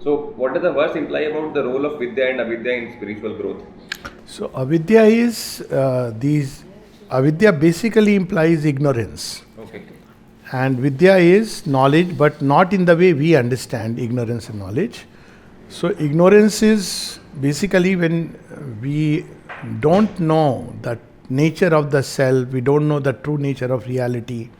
So, what does the verse imply about the role of Vidya and Avidya in spiritual growth? So avidya is avidya basically implies ignorance, Okay. and vidya is knowledge, but not in the way we understand ignorance and knowledge. So ignorance is basically when we don't know the nature of the self, we don't know the true nature of reality.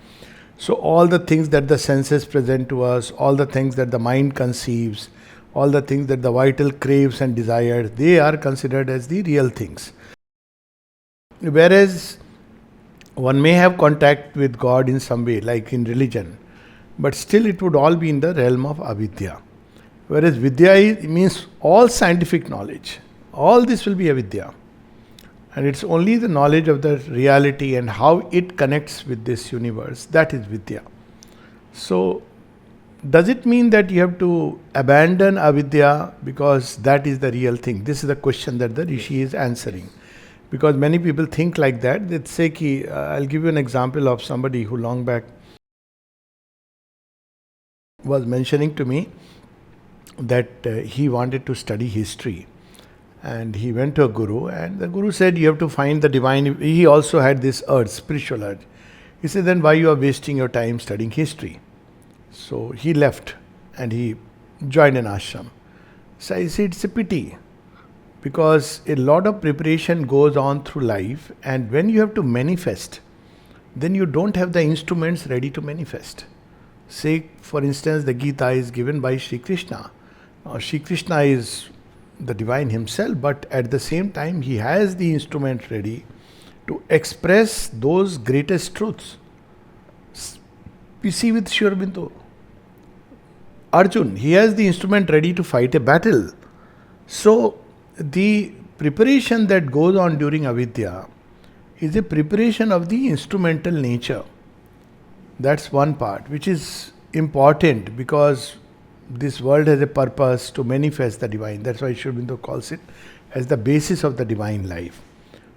So all the things that the senses present to us, all the things that the mind conceives, all the things that the vital craves and desires, they are considered as the real things. Whereas one may have contact with God in some way, like in religion, but still it would all be in the realm of avidya. Whereas means all scientific knowledge. All this will be avidya. And it's only the knowledge of the reality and how it connects with this universe that is vidya. So, does it mean that you have to abandon avidya because that is the real thing? This is the question that the Rishi is answering. Because many people think like that. They say, ki, I'll give you an example of somebody who long back was mentioning to me that he wanted to study history. And he went to a guru, and the guru said, you have to find the divine. He also had this urge, spiritual urge. He said, then why you are wasting your time studying history? So he left and he joined an ashram. So I said, it's a pity because a lot of preparation goes on through life, and when you have to manifest, then you don't have the instruments ready to manifest. Say, for instance, the Gita is given by Sri Krishna. Now, Sri Krishna is the divine himself, but at the same time, he has the instrument ready to express those greatest truths. We see with Sri Aurobindo. Arjun, he has the instrument ready to fight a battle. So, the preparation that goes on during avidya is a preparation of the instrumental nature. That's one part, which is important because this world has a purpose to manifest the divine. That's why Sri Aurobindo calls it as the basis of the divine life.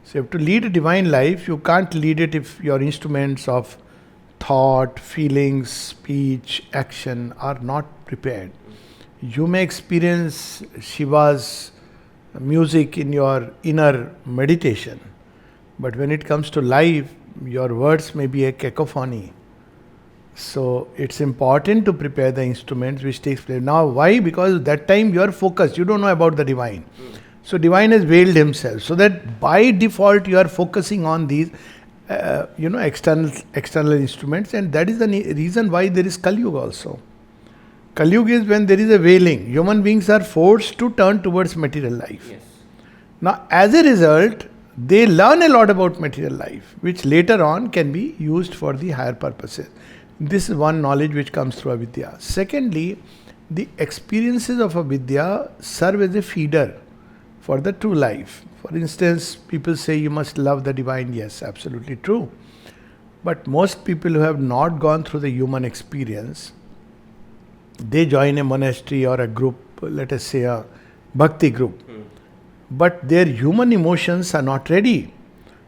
So, you have to lead a divine life. You can't lead it if your instruments of thought, feelings, speech, action are not prepared. You may experience Shiva's music in your inner meditation, but when it comes to life, your words may be a cacophony. So it's important to prepare the instruments which takes place. Now why? Because that time you are focused, you don't know about the divine. So divine has veiled himself, so that by default you are focusing on these external instruments, and that is the reason why there is Kali Yuga also. Kali Yuga is when there is a veiling. Human beings are forced to turn towards material life. Yes. Now, as a result, they learn a lot about material life, which later on can be used for the higher purposes. This is one knowledge which comes through avidya. Secondly, the experiences of avidya serve as a feeder for the true life. For instance, people say you must love the divine. Yes, absolutely true. But most people who have not gone through the human experience, they join a monastery or a group, let us say a bhakti group. But their human emotions are not ready.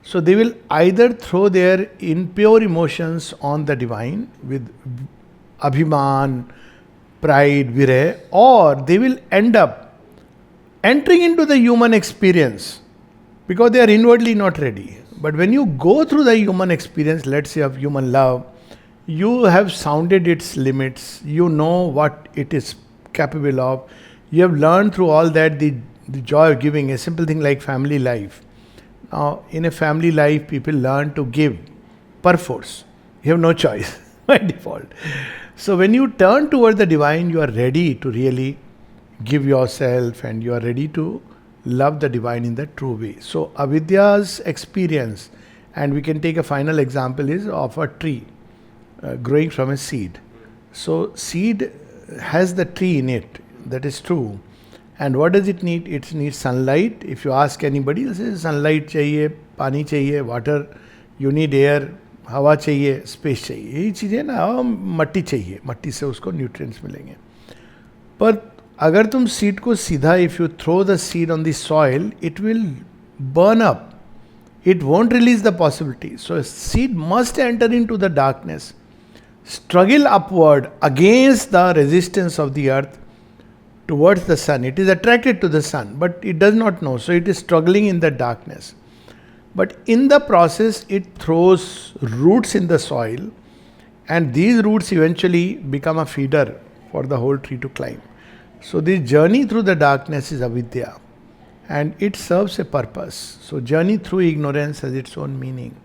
So they will either throw their impure emotions on the divine with abhiman, pride, virya, or they will end up entering into the human experience because they are inwardly not ready. But when you go through the human experience, let's say of human love, you have sounded its limits, you know what it is capable of, you have learned through all that the joy of giving, a simple thing like family life. Now, in a family life, people learn to give perforce. You have no choice by default. So, when you turn toward the divine, you are ready to really give yourself and you are ready to love the divine in the true way. So, avidya's experience, and we can take a final example, is of a tree growing from a seed. So, seed has the tree in it, that is true. And what does it need? It needs sunlight. If you ask anybody, they'll say sunlight चाहिए, पानी चाहिए, water, you need air, हवा चाहिए, space चाहिए. यही चीज़ें ना, मट्टी चाहिए, मट्टी से उसको nutrients मिलेंगे. पर अगर तुम seed को सीधा, if you throw the seed on the soil, it will burn up. It won't release the possibility. So a seed must enter into the darkness, struggle upward against the resistance of the earth, towards the sun. It is attracted to the sun, but it does not know. So it is struggling in the darkness. But in the process, it throws roots in the soil, and these roots eventually become a feeder for the whole tree to climb. So this journey through the darkness is avidya, and it serves a purpose. So journey through ignorance has its own meaning.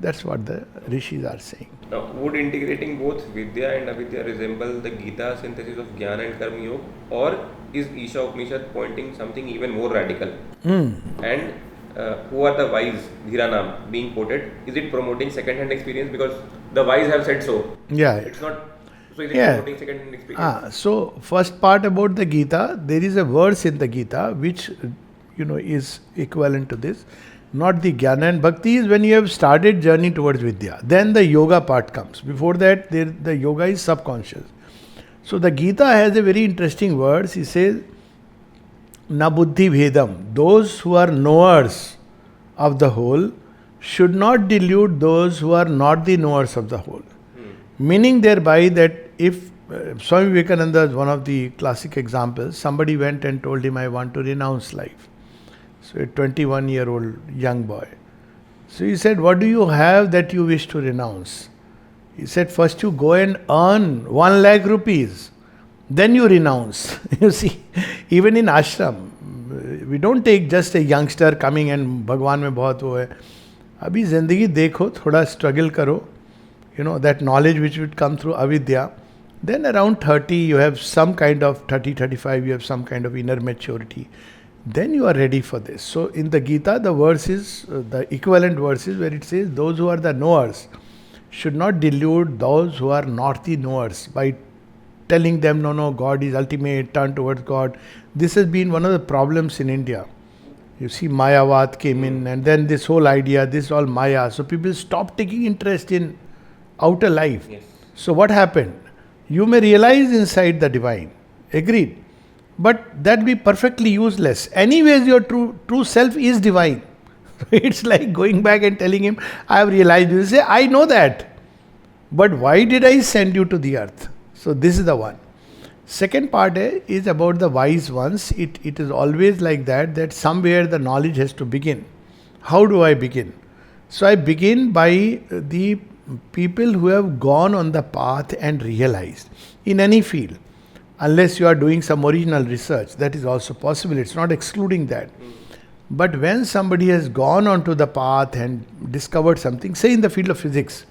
That's what the rishis are saying. Now, would integrating both Vidya and Avidya resemble the Gita synthesis of Jnana and Karma Yoga, or is Isha Upanishad pointing something even more radical? And who are the wise, Dhiranam, being quoted? Is it promoting second-hand experience because the wise have said so? Yeah. It's not. So is it Yeah. promoting second-hand experience? So first part about the Gita, there is a verse in the Gita which is equivalent to this. Not the Jnana and Bhakti is when you have started journey towards Vidya. Then the yoga part comes. Before that, the yoga is subconscious. So the Gita has a very interesting verse. He says, Na buddhi bhedam. Those who are knowers of the whole should not delude those who are not the knowers of the whole. Meaning thereby that if Swami Vivekananda is one of the classic examples, somebody went and told him, I want to renounce life. So a 21-year-old young boy. So he said, what do you have that you wish to renounce? He said, first you go and earn 1 lakh rupees. Then you renounce. You see, even in ashram, we don't take just a youngster coming and Bhagwan mein bahut wo hai. Abhi zindagi dekho, thoda struggle karo. That knowledge which would come through avidya. Then around 30, you have some kind of 30, 35, you have some kind of inner maturity. Then you are ready for this. So in the Gita, the verse is, the equivalent verses where it says, those who are the knowers should not delude those who are not the knowers by telling them, no, God is ultimate, turn towards God. This has been one of the problems in India. You see, Mayavad came in, and then this whole idea, this is all Maya. So people stopped taking interest in outer life. Yes. So what happened? You may realize inside the divine. Agreed. But that be perfectly useless. Anyways, your true self is divine. It's like going back and telling him, I have realized. You say, I know that. But why did I send you to the earth? So this is the one. Second part is about the wise ones. It is always like that somewhere the knowledge has to begin. How do I begin? So I begin by the people who have gone on the path and realized in any field. Unless you are doing some original research, that is also possible. It's not excluding that. But when somebody has gone onto the path and discovered something, say in the field of physics,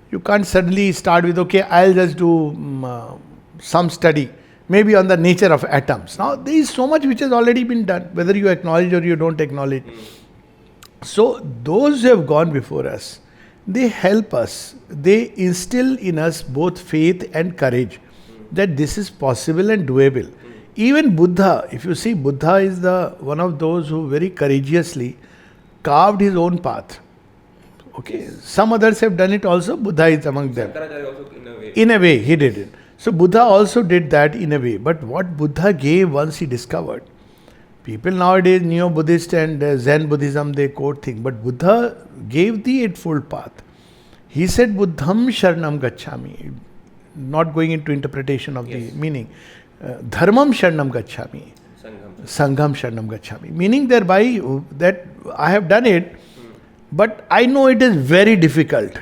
you can't suddenly start with, okay, I'll just do some study, maybe on the nature of atoms. Now, there is so much which has already been done, whether you acknowledge or you don't acknowledge. So, those who have gone before us, they help us. They instill in us both faith and courage that this is possible and doable. Even Buddha, if you see, Buddha is one of those who very courageously carved his own path. Okay, some others have done it also. Buddha is among them. Also in a way. In a way, he did it. So Buddha also did that in a way. But what Buddha gave once he discovered, people nowadays, Neo-Buddhist and Zen Buddhism, they quote things. But Buddha gave the Eightfold Path. He said, Buddham Sharanam Gacchami. Not going into interpretation of the meaning. Dharmam Sharanam Gacchami. Sangham Sharanam Gacchami. Meaning thereby that I have done it, but I know it is very difficult.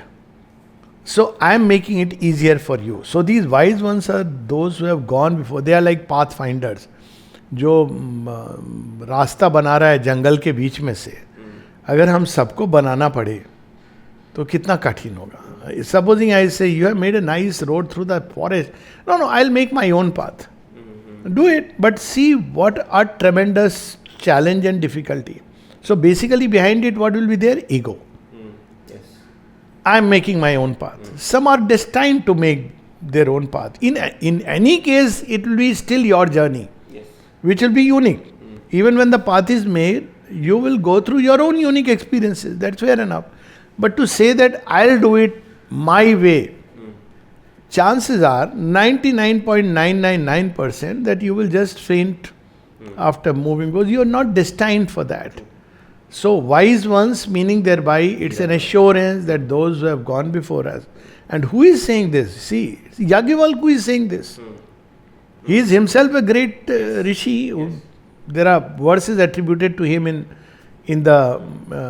So I am making it easier for you. So these wise ones are those who have gone before. They are like pathfinders. जो रास्ता बना रहा है जंगल के बीच में से, अगर हम सबको बनाना पड़े तो कितना कठिन होगा. Supposing I say, you have made a nice road through the forest. No, I'll make my own path. Do it, but see what a tremendous challenge and difficulty. So basically behind it, what will be there? Ego. Yes. I'm making my own path. Some are destined to make their own path. In any case, it will be still your journey, which will be unique. Even when the path is made, you will go through your own unique experiences. That's fair enough. But to say that I'll do it my way, chances are 99.999% that you will just faint after moving, because you are not destined for that. So wise ones, meaning thereby it's an assurance that those who have gone before us. And who is saying this? See, Yagyavalkya is saying this. He is himself a great rishi. There are verses attributed to him in the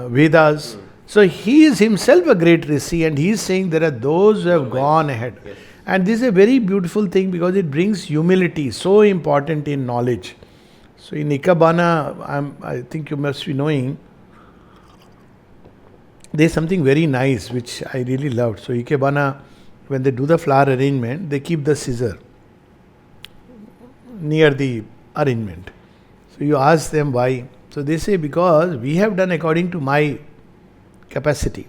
Vedas. So he is himself a great rishi, and he is saying there are those who have gone ahead. Yes. And this is a very beautiful thing because it brings humility, so important in knowledge. So in Ikebana, I think you must be knowing, there is something very nice which I really loved. So Ikebana, when they do the flower arrangement, they keep the scissor near the arrangement. So you ask them why. So they say, because we have done according to my capacity.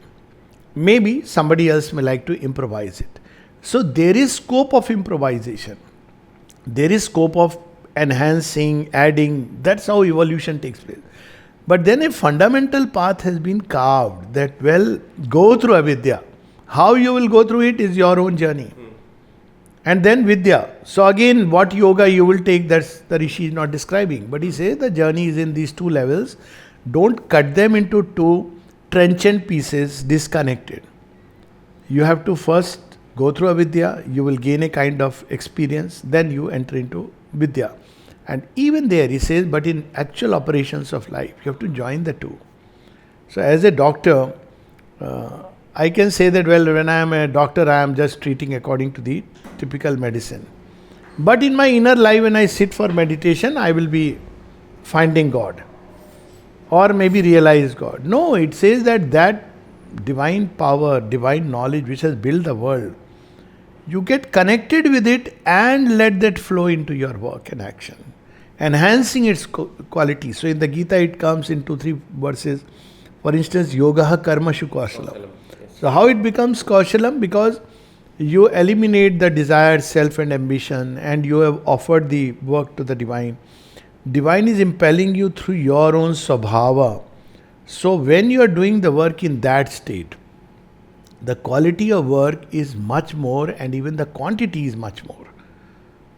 Maybe somebody else may like to improvise it. So there is scope of improvisation. There is scope of enhancing, adding. That's how evolution takes place. But then a fundamental path has been carved that, well, go through avidya. How you will go through it is your own journey. And then vidya. So again, what yoga you will take, that's the rishi is not describing. But he says the journey is in these two levels. Don't cut them into two trenchant pieces, disconnected. You have to first go through avidya, you will gain a kind of experience, then you enter into vidya. And even there he says, but in actual operations of life, you have to join the two. So as a doctor, I can say that, well, when I am a doctor, I am just treating according to the typical medicine. But in my inner life, when I sit for meditation, I will be finding God. Or maybe realize God. No, it says that divine power, divine knowledge which has built the world, you get connected with it and let that flow into your work and action, enhancing its quality. So in the Gita it comes in 2-3 verses. For instance, yoga karmashu kaushalam. So how it becomes kaushalam? Because you eliminate the desired self and ambition, and you have offered the work to the divine. Divine is impelling you through your own svabhava. So when you are doing the work in that state, the quality of work is much more, and even the quantity is much more.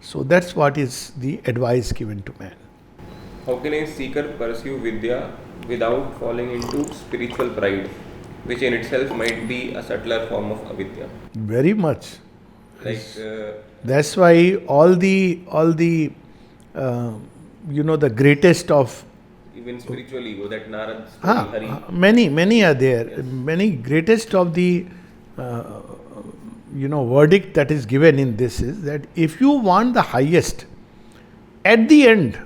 So that's what is the advice given to man. How can a seeker pursue Vidya without falling into spiritual pride, which in itself might be a subtler form of avidya? Very much. Like that's why all the the greatest of even spiritual ego, that Narad story, Hari. many are there. Many greatest of the verdict that is given in this is that if you want the highest, at the end,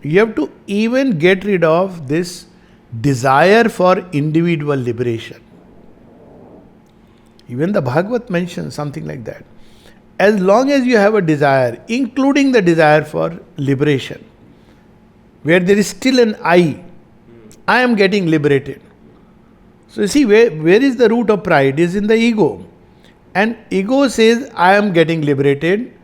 you have to even get rid of this desire for individual liberation. Even the Bhagavad mentions something like that. As long as you have a desire, including the desire for liberation, where there is still an I am getting liberated. So you see, where is the root of pride? Is in the ego. And ego says, I am getting liberated.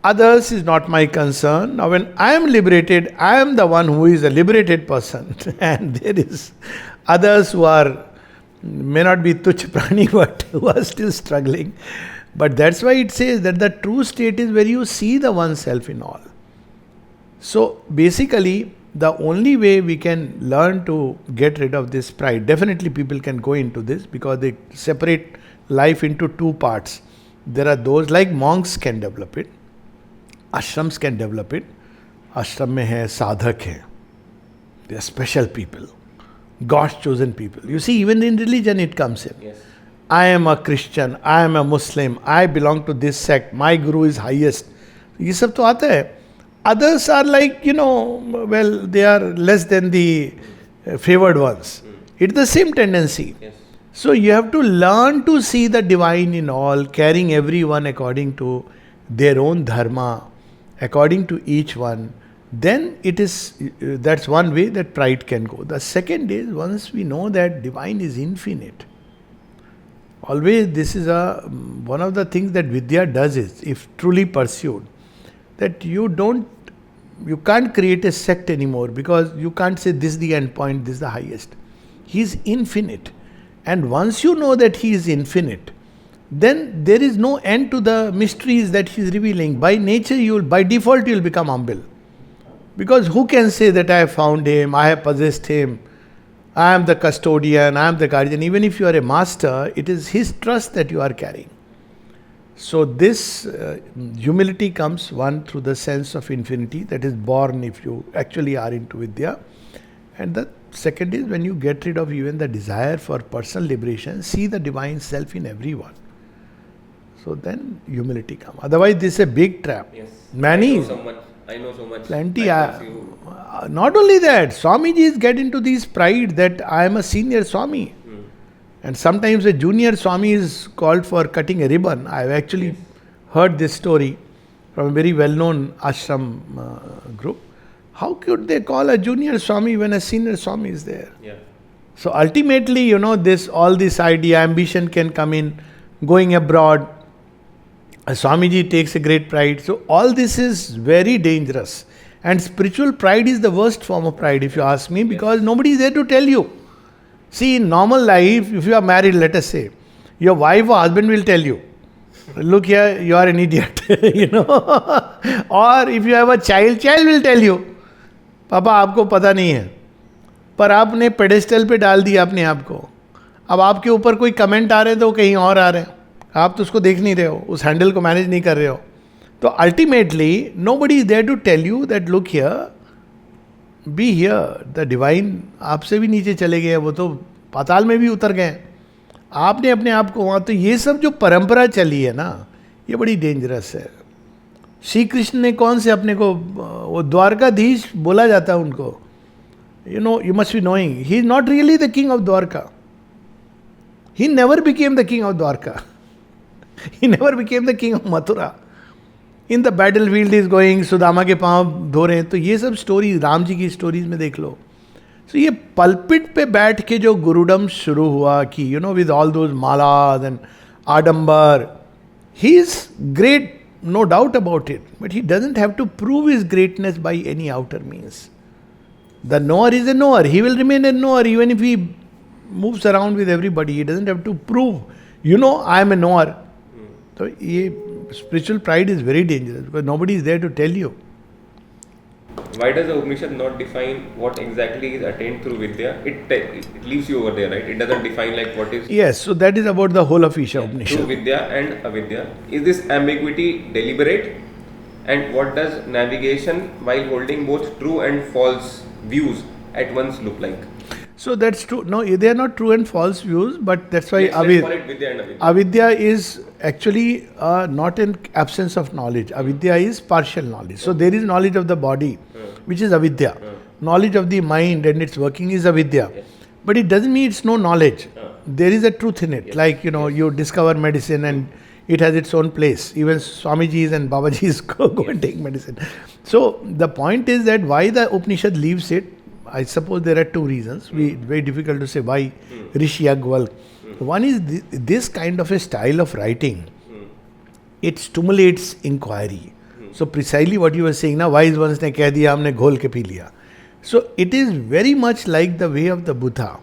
Others is not my concern. Now when I am liberated, I am the one who is a liberated person. And there is others who may not be tuch prani, but who are still struggling. But that's why it says that the true state is where you see the oneself in all. So basically, the only way we can learn to get rid of this pride, definitely people can go into this because they separate life into two parts. There are those like monks can develop it, ashrams can develop it. Ashram mein hai, sadhak hai. They are special people, God's chosen people. You see, even in religion it comes in. Yes. I am a Christian, I am a Muslim, I belong to this sect, my guru is highest. ये सब तो आता है. Others are like, they are less than the favored ones. It's the same tendency. Yes. So you have to learn to see the divine in all, carrying everyone according to their own dharma, according to each one. Then that's one way that pride can go. The second is, once we know that divine is infinite, always this is one of the things that Vidya does is, if truly pursued, that you can't create a sect anymore because you can't say this is the end point, this is the highest. He is infinite. And once you know that he is infinite, then there is no end to the mysteries that he is revealing. By nature, by default, you will become humble. Because who can say that I have found him, I have possessed him, I am the custodian, I am the guardian. Even if you are a master, it is his trust that you are carrying. So this humility comes, one, through the sense of infinity that is born if you actually are into Vidya. And the second is when you get rid of even the desire for personal liberation, see the divine self in everyone. So then humility comes. Otherwise this is a big trap. Yes. Many. I know so much. Plenty. Like Not only that, Swamijis get into this pride that I am a senior Swami. And sometimes a junior Swami is called for cutting a ribbon. I have actually heard this story from a very well-known ashram group. How could they call a junior Swami when a senior Swami is there? Yeah. So ultimately, all this idea, ambition can come in, going abroad. A Swamiji takes a great pride. So all this is very dangerous. And spiritual pride is the worst form of pride, if you ask me, because nobody is there to tell you. See, in normal life, if you are married, let us say, your wife or husband will tell you, look here, you are an idiot, Or if you have a child will tell you, पापा आपको पता नहीं है, पर आपने pedestal पे डाल दिया अपने आप को. अब आपके ऊपर कोई कमेंट आ रहे हैं तो कहीं और आ रहे हैं, आप तो उसको देख नहीं रहे हो, उस हैंडल को मैनेज नहीं कर रहे हो. तो ultimately nobody is there to tell you that look here, be here. The divine आपसे भी नीचे चले गए, वो तो पाताल में भी उतर गए, आपने अपने आप को वहाँ. तो ये सब जो परंपरा चली है ना, ये बड़ी डेंजरस है. श्री कृष्ण ने कौन से अपने को, वो द्वारकाधीश बोला जाता है उनको. You must be knowing, he is not really the king of Dwarka. He never became the king of Dwarka. He never became the king of Mathura. In the battle field is going, Sudama के पाँव धो रहे हैं. तो ये सब स्टोरीज, राम जी की स्टोरीज में देख लो. तो ये पल्पिट पे बैठ के जो गुरुडम शुरू हुआ कि विद ऑल दोज मालाज एंड आडंबर, he is great, no doubt about it, but he doesn't have to prove his greatness by any outer means. The knower is a knower, he will remain a knower even if he moves around with everybody. He doesn't have to prove, I am a knower. So spiritual pride is very dangerous because nobody is there to tell you. Why does the Upanishad not define what exactly is attained through Vidya? It leaves you over there, right? It doesn't define like what is... Yes, so that is about the whole of Isha Upanishad. Through Vidya and Avidya. Is this ambiguity deliberate? And what does navigation while holding both true and false views at once look like? So that's true. No, they are not true and false views, but that's why Let's call it Vidya and Avidya. Avidya is actually not an absence of knowledge. Avidya is partial knowledge. So there is knowledge of the body, which is Avidya. Knowledge of the mind and its working is Avidya. Yes. But it doesn't mean it's no knowledge. There is a truth in it. Yes. Like, you discover medicine and it has its own place. Even Swamijis and Babajis go and take medicine. So the point is that why the Upanishad leaves it, I suppose there are two reasons. Very difficult to say why Rishi Agwal. One is this kind of a style of writing. It stimulates inquiry. So precisely what you were saying now, wise ones ne keh diya, humne ghol ke pee liya. So it is very much like the way of the Buddha,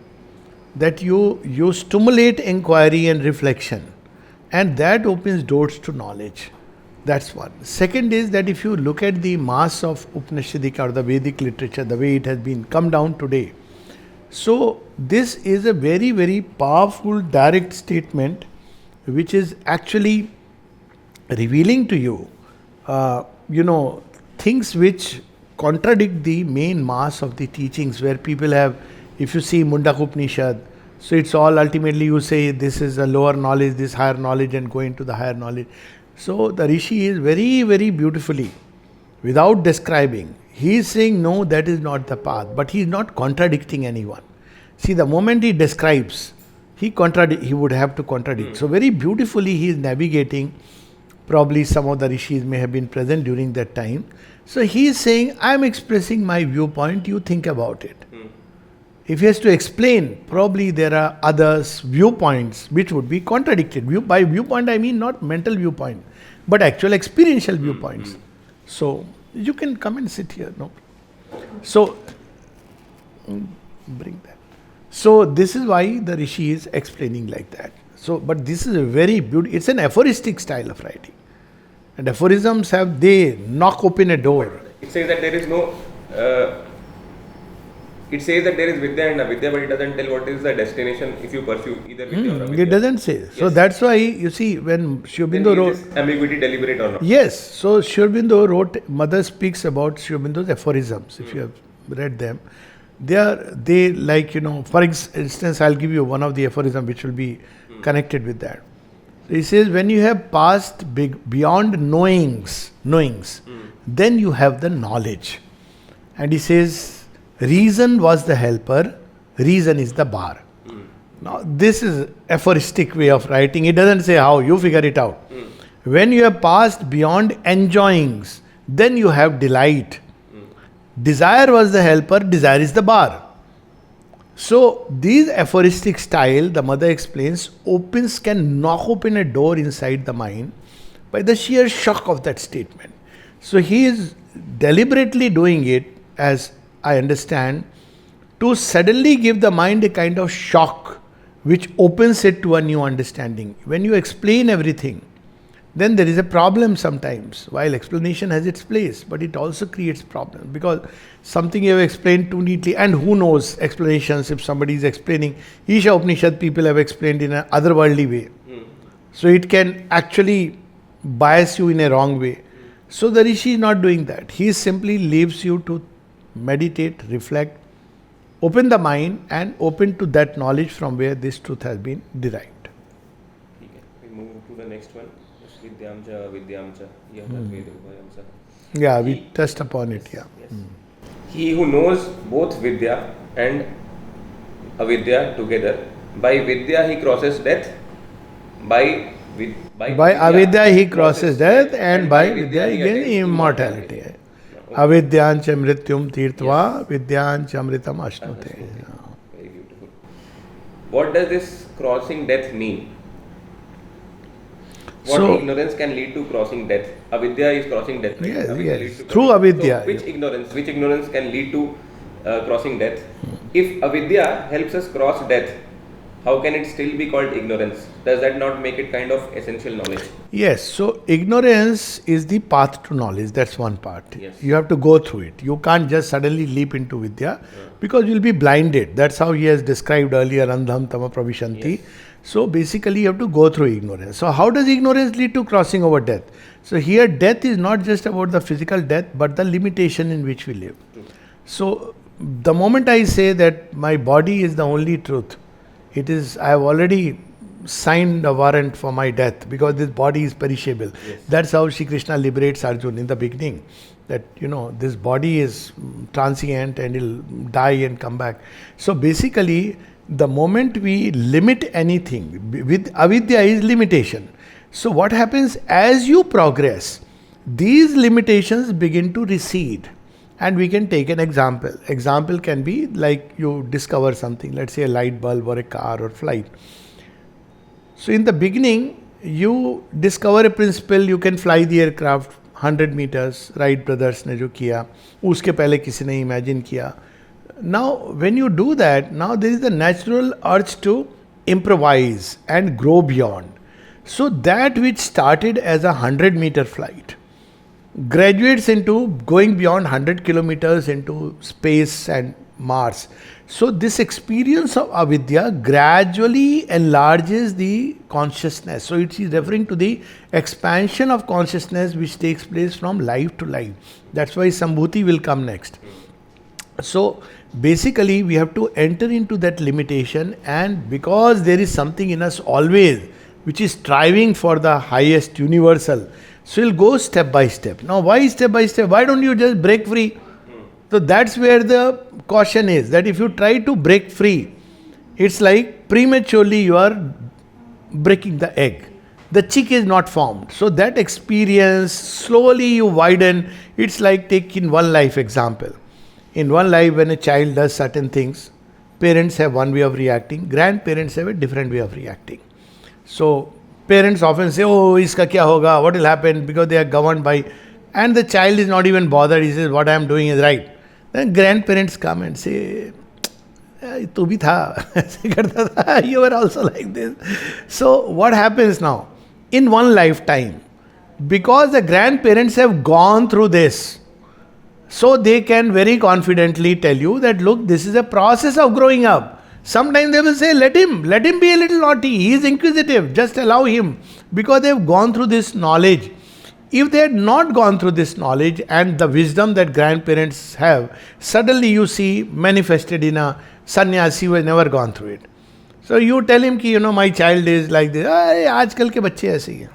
that you stimulate inquiry and reflection, and that opens doors to knowledge. That's one. Second is that if you look at the mass of Upanishadic or the Vedic literature, the way it has been come down today, so this is a very, very powerful direct statement which is actually revealing to you, things which contradict the main mass of the teachings where people have, if you see Mundak Upanishad, so it's all ultimately you say this is a lower knowledge, this higher knowledge and go into the higher knowledge. So the Rishi is very, very beautifully, without describing, he is saying no, that is not the path, but he is not contradicting anyone. See, the moment he describes, he would have to contradict. So very beautifully he is navigating. Probably some of the Rishis may have been present during that time. So he is saying, I am expressing my viewpoint, you think about it. If he has to explain, probably there are others viewpoints which would be contradicted. By viewpoint I mean not mental viewpoint, but actual experiential viewpoints. So you can come and sit here, no? So bring that. So this is why the Rishi is explaining like that. So, but this is a very beautiful, it's an aphoristic style of writing. And aphorisms they knock open a door. It says that there is no it says that there is Vidya and Avidya, but it doesn't tell what is the destination if you pursue either Vidya or Avidya. It doesn't say. So Yes. that's why, you see, when Sri Then Aurobindo wrote... is this ambiguity deliberate or not? Yes, so Sri Aurobindo wrote, Mother speaks about Sri Aurobindo's aphorisms, if you have read them. They like, for instance, I'll give you one of the aphorisms which will be connected with that. He says, when you have passed beyond knowings, then you have the knowledge. And he says, reason was the helper, reason is the bar. Now, this is aphoristic way of writing. It doesn't say how, you figure it out. When you have passed beyond enjoyings, then you have delight. Desire was the helper, desire is the bar. So, these aphoristic style, the mother explains, can knock open a door inside the mind by the sheer shock of that statement. So, he is deliberately doing it, as I understand, to suddenly give the mind a kind of shock which opens it to a new understanding. When you explain everything, then there is a problem sometimes. While explanation has its place, but it also creates problems because something you have explained too neatly, and who knows explanations if somebody is explaining. Isha Upanishad people have explained in an otherworldly way. So it can actually bias you in a wrong way. So the Rishi is not doing that. He simply leaves you to meditate, reflect, open the mind and open to that knowledge from where this truth has been derived. Okay. We move to the next one. Vidyamcha, Vidyamcha, Yamcha. Yeah, we touched upon it. Yeah. Yes. He who knows both Vidya and Avidya together, by Vidya he crosses death, by Avidya he crosses death, and by Vidya he gains immortality. Avidyancha mrityum tirtva, Vidyancha amritam ashnute. Very beautiful. What does this crossing death mean? What ignorance can lead to crossing death? Avidya is crossing death. Right? Yes. Through avidya. So which ignorance can lead to crossing death? If avidya helps us cross death, how can it still be called ignorance? Does that not make it kind of essential knowledge? Yes. So ignorance is the path to knowledge. That's one part. Yes. You have to go through it. You can't just suddenly leap into vidya because you'll be blinded. That's how he has described earlier, andham tama pravishanti. Yes. So basically you have to go through ignorance. So how does ignorance lead to crossing over death? So here death is not just about the physical death, but the limitation in which we live. So the moment I say that my body is the only truth, it is, I have already signed a warrant for my death because this body is perishable. Yes. That's how Shri Krishna liberates Arjuna in the beginning. That, this body is transient and it'll die and come back. So basically, the moment we limit anything, with avidya is limitation. So what happens as you progress, these limitations begin to recede. And we can take an example. Example can be like you discover something, let's say a light bulb or a car or flight. So in the beginning, you discover a principle, you can fly the aircraft 100 meters, Wright brothers ने जो किया, उसके पहले किसी ने imagine किया. Now, when you do that, now there is the natural urge to improvise and grow beyond. So that which started as a 100-meter flight graduates into going beyond 100 kilometers into space and Mars. So this experience of avidya gradually enlarges the consciousness. So it is referring to the expansion of consciousness which takes place from life to life. That's why Sambhuti will come next. So basically we have to enter into that limitation, and because there is something in us always which is striving for the highest universal, so we'll go step by step. Now why step by step? Why don't you just break free? So that's where the caution is, that if you try to break free, it's like prematurely you are breaking the egg. The chick is not formed. So that experience, slowly you widen. It's like taking one life example. In one life, when a child does certain things, parents have one way of reacting, grandparents have a different way of reacting. So parents often say, oh, iska kya hoga, what will happen, because they are governed by, and the child is not even bothered, he says, what I am doing is right. Then grandparents come and say, tu bhi tha, aise karta tha, you were also like this. So what happens now? In one lifetime, because the grandparents have gone through this, So they can very confidently tell you that, look, this is a process of growing up. Sometimes they will say, let him be a little naughty. He is inquisitive. Just allow him. Because they have gone through this knowledge. If they had not gone through this knowledge and the wisdom that grandparents have, suddenly you see manifested in a sannyasi who has never gone through it. So you tell him ki, my child is like this. Aajkal ke bachche aise hi hain.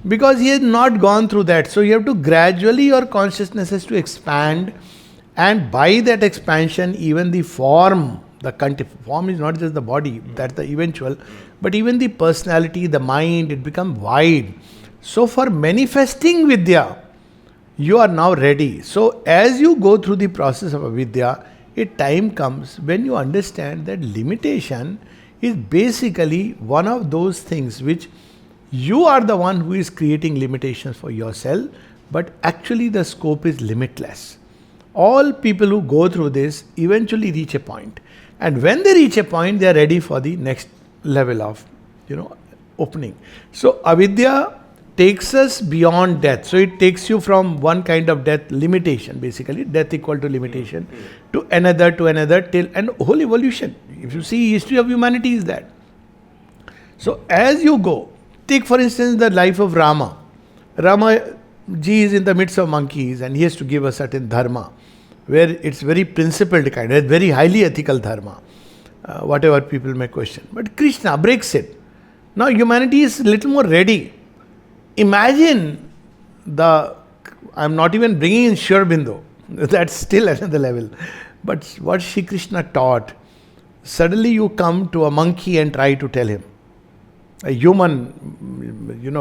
Because he has not gone through that. So you have to gradually, your consciousness has to expand, and by that expansion, even the form, form is not just the body, that's the eventual, but even the personality, the mind, it becomes wide. So for manifesting Vidya, you are now ready. So as you go through the process of avidya, a time comes when you understand that limitation is basically one of those things which you are the one who is creating limitations for yourself, but actually the scope is limitless. All people who go through this eventually reach a point. And when they reach a point, they are ready for the next level of, opening. So avidya takes us beyond death. So it takes you from one kind of death, limitation basically, death equal to limitation, to another, till, and whole evolution. If you see history of humanity is that. So as you go, take for instance the life of Rama. Rama ji is in the midst of monkeys and he has to give a certain dharma, where it's very principled kind, it's very highly ethical dharma, whatever people may question. But Krishna breaks it. Now humanity is little more ready. Imagine I'm not even bringing in Shri Aurobindo, that's still another level. But what Shri Krishna taught, suddenly you come to a monkey and try to tell him. A human,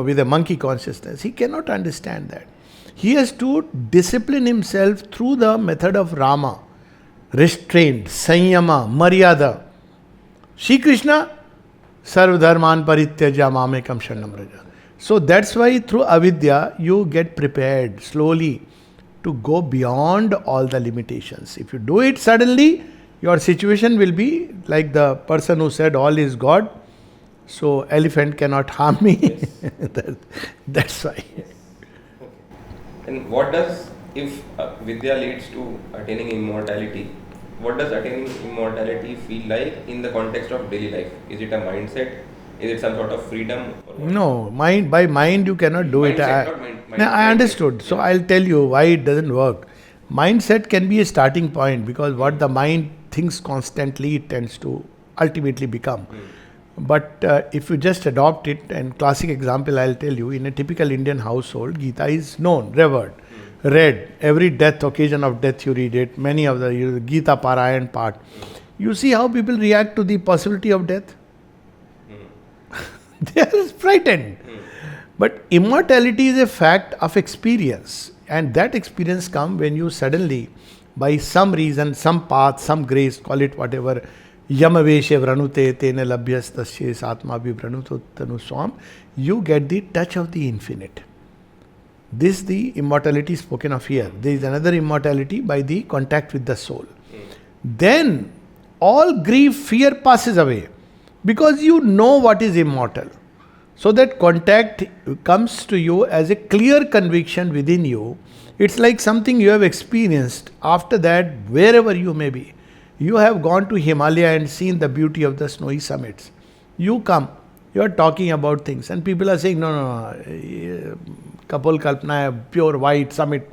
with a monkey consciousness, he cannot understand that. He has to discipline himself through the method of Rama, restraint, sanyama, maryada. Shri Krishna, sarva dharman parityaja mamekam sharanam vraja. So that's why through avidya, you get prepared slowly to go beyond all the limitations. If you do it suddenly, your situation will be like the person who said, all is God, so elephant cannot harm me. Yes. That's why. And what does, if Vidya leads to attaining immortality, what does attaining immortality feel like in the context of daily life? Is it a mindset? Is it some sort of freedom? No, by mind you cannot do it. I understood. So I'll tell you why it doesn't work. Mindset can be a starting point, because what the mind thinks constantly, it tends to ultimately become. But if you just adopt it, and classic example I'll tell you, in a typical Indian household, Gita is known, revered, read. Every occasion of death you read it, many of the Gita Parayan part. You see how people react to the possibility of death? They are frightened. But immortality is a fact of experience. And that experience comes when you suddenly, by some reason, some path, some grace, call it whatever, Yamaveshe vranute tene labhyas tasye satma vibhranuto tanu swam, you get the touch of the infinite. This is the immortality spoken of here. There is another immortality by the contact with the soul. Then all grief, fear passes away, because you know what is immortal. So that contact comes to you as a clear conviction within you. It's like something you have experienced. After that, wherever you may be, you have gone to Himalaya and seen the beauty of the snowy summits. You come, you are talking about things, and people are saying, no, Kapil Kalpana, pure white summit.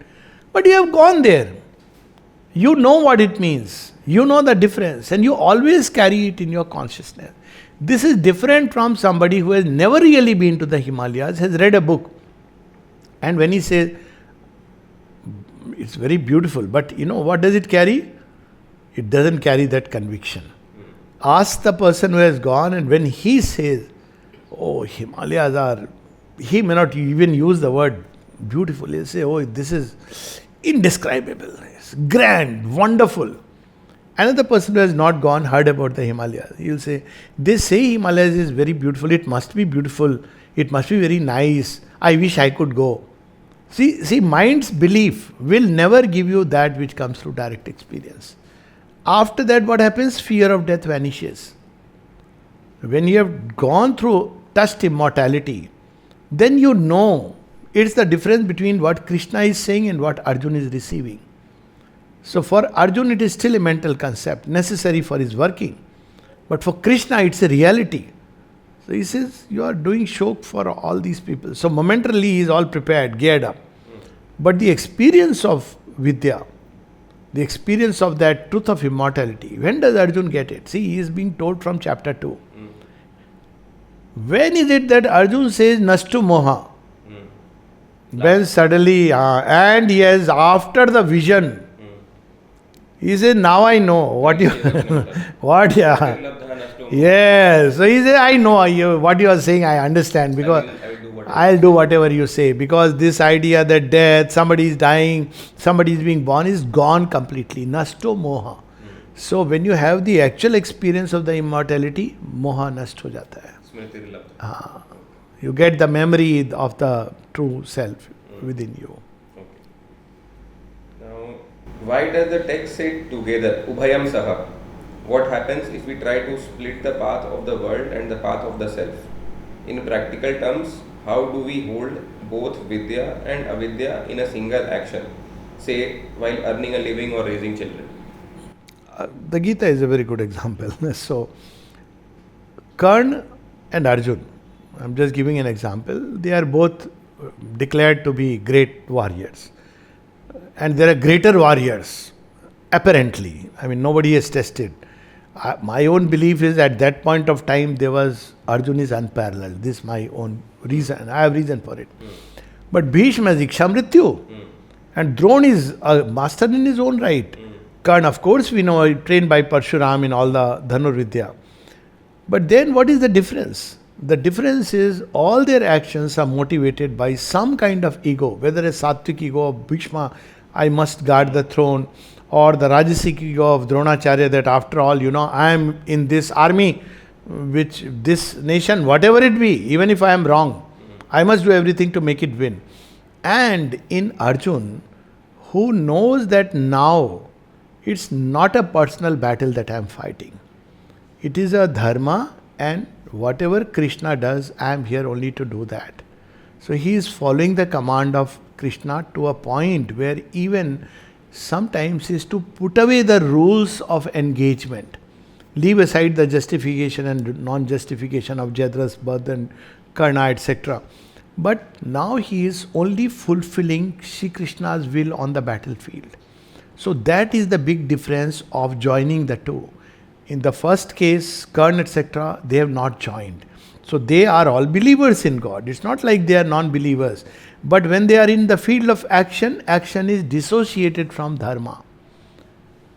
But you have gone there. You know what it means. You know the difference, and you always carry it in your consciousness. This is different from somebody who has never really been to the Himalayas, has read a book. And when he says, it's very beautiful, but what does it carry? It doesn't carry that conviction. Ask the person who has gone, and when he says, oh, Himalayas are, he may not even use the word beautiful. He'll say, oh, this is indescribable, it's grand, wonderful. Another person who has not gone heard about the Himalayas. He'll say, they say Himalayas is very beautiful, it must be beautiful, it must be very nice, I wish I could go. See, mind's belief will never give you that which comes through direct experience. After that, what happens? Fear of death vanishes. When you have gone through, touched immortality, then you know it's the difference between what Krishna is saying and what Arjuna is receiving. So for Arjun, it is still a mental concept, necessary for his working. But for Krishna, it's a reality. So he says, you are doing shok for all these people. So momentarily he is all prepared, geared up. But the experience of Vidya, the experience of that truth of immortality, when does Arjun get it? See, he is being told from chapter 2. When is it that Arjun says Nastu Moha? When suddenly, and yes, after the vision, he says, now I know what you, what, yeah. Yes, so he says, I know what you are saying, I understand, because I'll do whatever you say, because this idea that death, somebody is dying, somebody is being born is gone completely. Nasto moha. So when you have the actual experience of the immortality, moha nast ho jata hai. You get the memory of the true self within you. Okay. Now, why does the text say together, Ubhayam Saha? What happens if we try to split the path of the world and the path of the self? In practical terms, how do we hold both Vidya and Avidya in a single action, say while earning a living or raising children? The Gita is a very good example. So, Karna and Arjun, I'm just giving an example, they are both declared to be great warriors. And there are greater warriors, apparently. I mean, nobody has tested. My own belief is at that point of time there was Arjun is unparalleled. This is my own reason. I have reason for it. But Bhishma is Ikshamrityu. And Drona is a master in his own right. Karna, of course, we know, trained by Parshuram in all the Dhanur Vidya. But then what is the difference? The difference is all their actions are motivated by some kind of ego, whether a sattvic ego of Bhishma, I must guard the throne, or the Rajasic ego of Dronacharya that after all, I am in this army, which this nation, whatever it be, even if I am wrong, I must do everything to make it win. And in Arjun, who knows that now it's not a personal battle that I am fighting. It is a dharma, and whatever Krishna does, I am here only to do that. So he is following the command of Krishna to a point where even sometimes is to put away the rules of engagement. Leave aside the justification and non-justification of Jadra's birth and Karna, etc. But now he is only fulfilling Shri Krishna's will on the battlefield. So that is the big difference of joining the two. In the first case, Karna, etc., they have not joined. So they are all believers in God. It's not like they are non-believers. But when they are in the field of action, action is dissociated from dharma.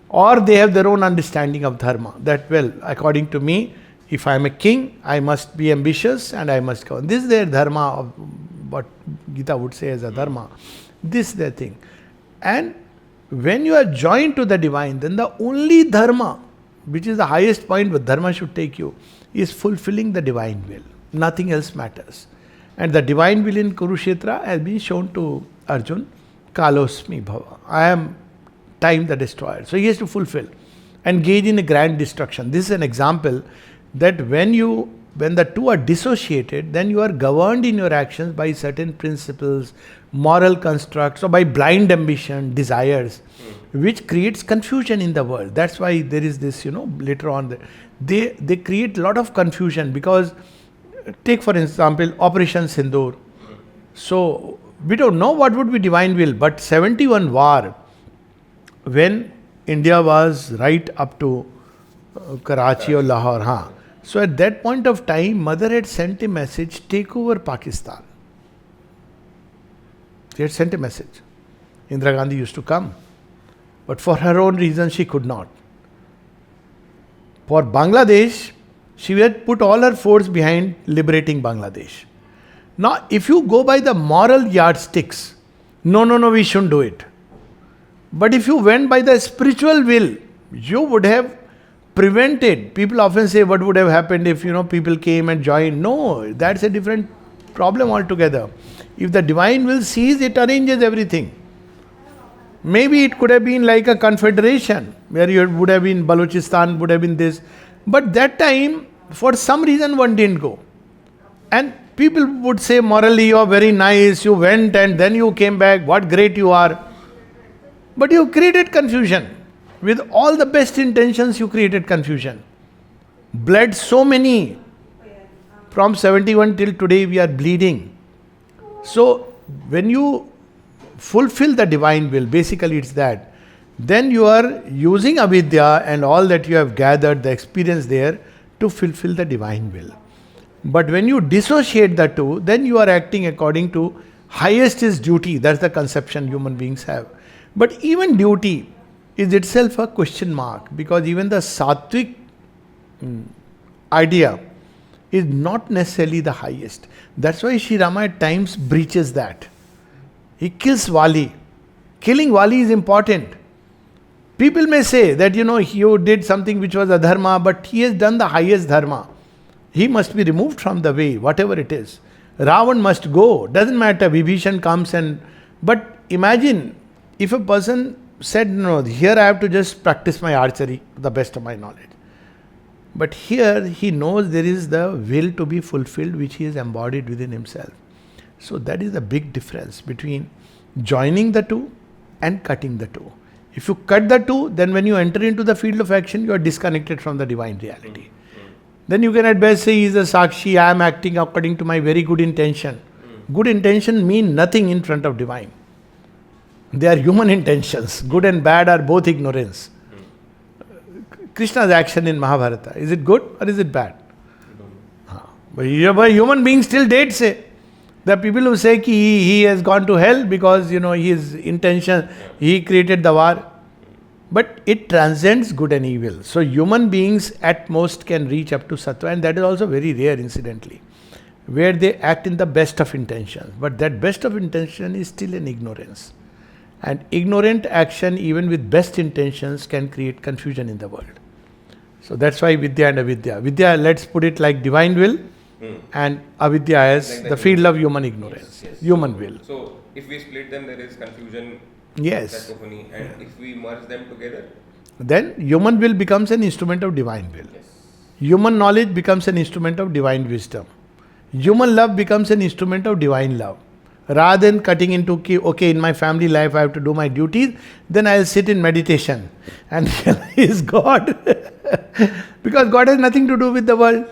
Or they have their own understanding of dharma. That, well, according to me, if I am a king, I must be ambitious and I must go. This is their dharma, of what Gita would say as a dharma. This is their thing. And when you are joined to the divine, then the only dharma, which is the highest point where dharma should take you, is fulfilling the divine will. Nothing else matters. And the divine will in Kurukshetra has been shown to Arjun, Kalosmi Bhava. I am time the destroyer. So he has to fulfill, engage in a grand destruction. This is an example that when the two are dissociated, then you are governed in your actions by certain principles, moral constructs, or by blind ambition, desires, which creates confusion in the world. That's why there is this, later on, they create a lot of confusion because, take for example, Operation Sindoor. So, we don't know what would be divine will, but 71 war, when India was right up to Karachi or Lahore, so at that point of time, Mother had sent a message, take over Pakistan. She had sent a message. Indira Gandhi used to come. But for her own reasons, she could not. For Bangladesh, she had put all her force behind liberating Bangladesh. Now, if you go by the moral yardsticks, no, we shouldn't do it. But if you went by the spiritual will, you would have prevented. People often say, what would have happened if, people came and joined? No, that's a different problem altogether. If the divine will sees, it arranges everything. Maybe it could have been like a confederation, where you would have been Balochistan, would have been this. But that time, for some reason, one didn't go. And people would say, morally, you are very nice, you went and then you came back, what great you are. But you created confusion. With all the best intentions, you created confusion. Bled so many. From 71 till today, we are bleeding. So, when you fulfill the divine will, basically it's that, then you are using avidya and all that you have gathered, the experience there, to fulfill the divine will. But when you dissociate the two, then you are acting according to highest is duty. That's the conception human beings have. But even duty is itself a question mark, because even the sattvic idea is not necessarily the highest. That's why Sri Rama at times breaches that. He kills Vali. Killing Vali is important. People may say that, you did something which was adharma, but he has done the highest dharma. He must be removed from the way, whatever it is. Ravan must go. Doesn't matter, Vibhishan comes and... But imagine, if a person said, no, here I have to just practice my archery to the best of my knowledge. But here he knows there is the will to be fulfilled which he has embodied within himself. So that is the big difference between joining the two and cutting the two. If you cut the two, then when you enter into the field of action, you are disconnected from the divine reality. Then you can at best say, he is a Sakshi, I am acting according to my very good intention. Good intention mean nothing in front of divine. They are human intentions. Good and bad are both ignorance. Krishna's action in Mahabharata, is it good or is it bad? But human beings till date say. There are people who say he has gone to hell because his intention, he created the war. But it transcends good and evil. So human beings at most can reach up to sattva, and that is also very rare incidentally, where they act in the best of intentions. But that best of intention is still an ignorance. And ignorant action, even with best intentions, can create confusion in the world. So that's why Vidya and Avidya. Vidya, let's put it like divine will, and Avidya as like the field of human ignorance, human will. So if we split them, there is confusion, cacophony, and if we merge them together, then human will becomes an instrument of divine will. Human knowledge becomes an instrument of divine wisdom. Human love becomes an instrument of divine love. Rather than cutting into, okay, in my family life I have to do my duties, then I will sit in meditation and realize God. Because God has nothing to do with the world.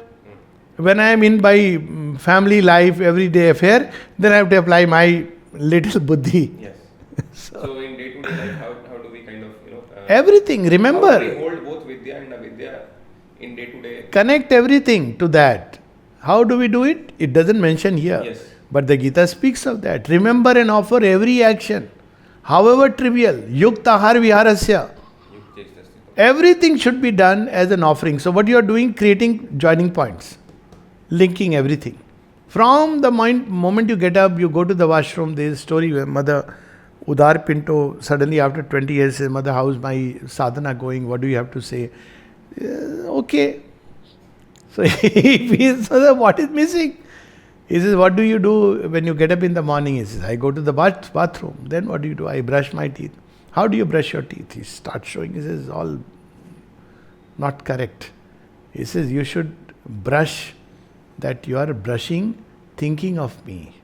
When I am in my family life, everyday affair, then I have to apply my little buddhi. Yes. So in day-to-day life, how do we kind of, everything, remember. How do we hold both Vidya and Avidya in day-to-day? Connect everything to that. How do we do it? It doesn't mention here. Yes. But the Gita speaks of that. Remember and offer every action, however trivial. Yuktahar viharasya. Everything should be done as an offering. So what you are doing, creating joining points, linking everything. From the moment you get up, you go to the washroom. There is a story where Mother Udar Pinto suddenly after 20 years says, Mother, how's my sadhana going? What do you have to say? Okay. So he says, what is missing? He says, what do you do when you get up in the morning? He says, I go to the bathroom. Then what do you do? I brush my teeth. How do you brush your teeth? He starts showing. He says, all not correct. He says, you should brush that you are brushing thinking of me.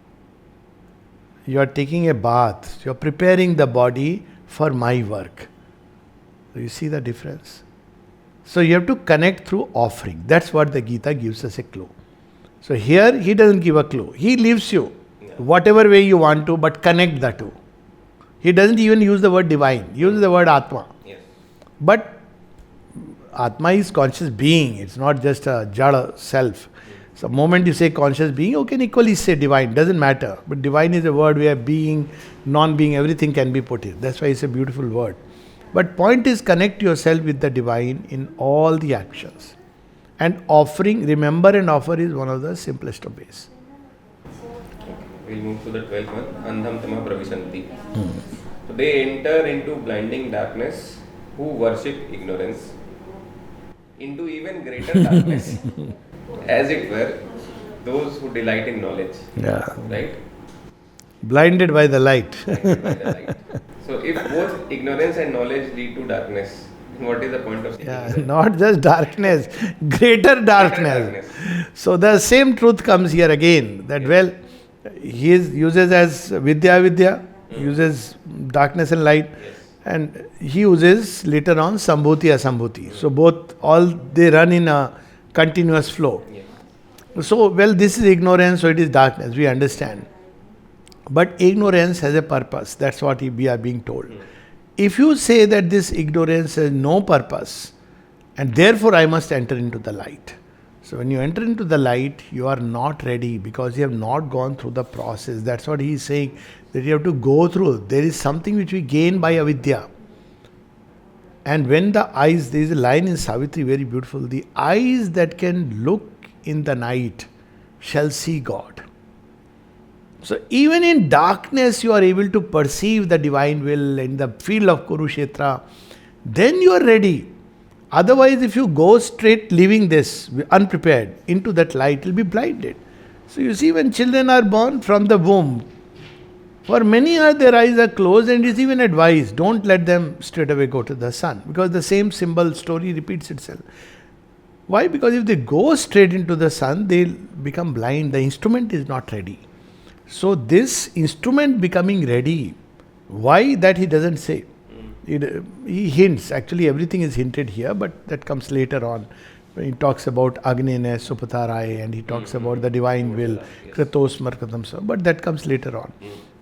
You are taking a bath. You are preparing the body for my work. So you see the difference? So you have to connect through offering. That's what the Gita gives us a clue. So here he doesn't give a clue. He leaves you whatever way you want to, but connect the two. He doesn't even use the word divine. He uses the word Atma. Yes. But Atma is conscious being. It's not just a jada self. So the moment you say conscious being, you can equally say divine. Doesn't matter. But divine is a word where being, non-being, everything can be put in. That's why it's a beautiful word. But point is, connect yourself with the divine in all the actions. And offering, remember and offer is one of the simplest of ways. We'll move to the 12th one. Andham tama pravisanti. So they enter into blinding darkness who worship ignorance, into even greater darkness, as it were, those who delight in knowledge. Yeah. Right? Blinded by the light. Blinded by the light. So if both ignorance and knowledge lead to darkness, what is the point of seeking? Not just darkness, greater darkness. So the same truth comes here again, that he uses as Vidya, uses darkness and light. And he uses later on Sambhuti Asambhuti. So both, all they run in a continuous flow. Yeah. So, well, this is ignorance, so it is darkness, we understand. But ignorance has a purpose. That's what we are being told. If you say that this ignorance has no purpose, and therefore I must enter into the light. So when you enter into the light, you are not ready because you have not gone through the process. That's what he is saying, that you have to go through. There is something which we gain by avidya. And when the eyes, there is a line in Savitri, very beautiful, the eyes that can look in the night shall see God. So even in darkness, you are able to perceive the divine will in the field of Kurukshetra. Then you are ready. Otherwise, if you go straight leaving this unprepared into that light, you'll be blinded. So you see, when children are born from the womb, for many their eyes are closed, and it is even advised, don't let them straight away go to the sun, because the same symbol story repeats itself. Why? Because if they go straight into the sun, they'll become blind. The instrument is not ready. So this instrument becoming ready, why, that he doesn't say. He hints. Actually, everything is hinted here, but that comes later on. When he talks about Agnene, Supatarai, and he talks about the divine will, Kratos Markatam. But that comes later on.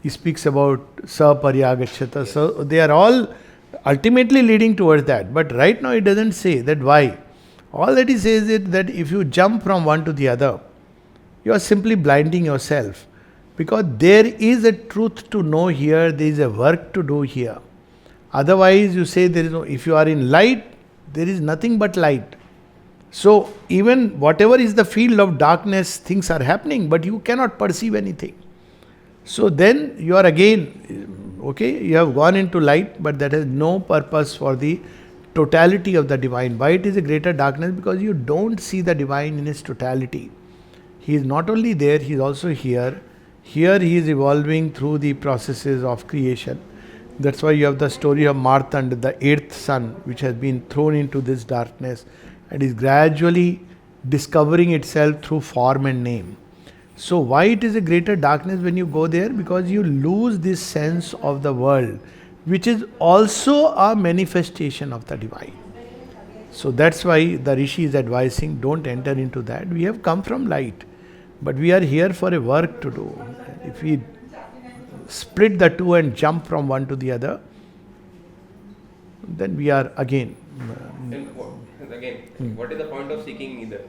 He speaks about Saparyagachata. So they are all ultimately leading towards that. But right now he doesn't say that why. All that he says is that if you jump from one to the other, you are simply blinding yourself. Because there is a truth to know here, there is a work to do here. Otherwise, you say there is no, if you are in light, there is nothing but light. So, even whatever is the field of darkness, things are happening, but you cannot perceive anything. So, then you are again, okay, you have gone into light, but that has no purpose for the totality of the divine. Why it is a greater darkness? Because you don't see the divine in its totality. He is not only there, he is also here. Here he is evolving through the processes of creation. That's why you have the story of Martand, the eighth son, which has been thrown into this darkness and is gradually discovering itself through form and name. So why it is a greater darkness when you go there? Because you lose this sense of the world, which is also a manifestation of the divine. So that's why the Rishi is advising, don't enter into that. We have come from light, but we are here for a work to do. If we split the two and jump from one to the other, then we are again. What is the point of seeking either?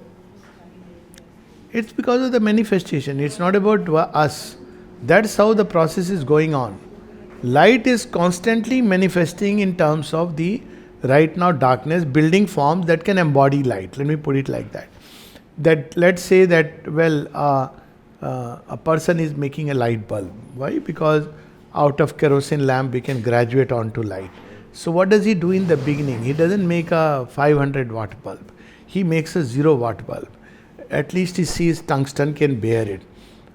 It's because of the manifestation. It's not about us. That's how the process is going on. Light is constantly manifesting in terms of the right now darkness, building forms that can embody light. Let me put it like that. That let's say that, a person is making a light bulb. Why? Because out of kerosene lamp we can graduate onto light. So what does he do in the beginning? He doesn't make a 500 watt bulb. He makes a 0 watt bulb. At least he sees tungsten can bear it.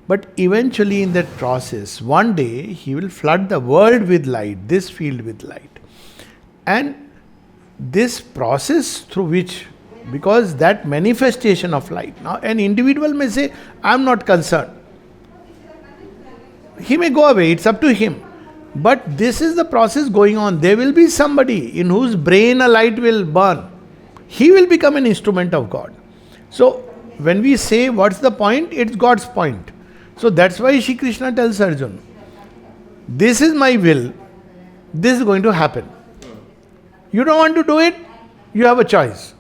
But eventually in that process, one day he will flood the world with light, this field with light. And this process through which, because that manifestation of light. Now an individual may say, I am not concerned. He may go away, it's up to him. But this is the process going on. There will be somebody in whose brain a light will burn. He will become an instrument of God. So when we say what's the point, it's God's point. So that's why Shri Krishna tells Arjuna, this is my will, this is going to happen. You don't want to do it, you have a choice.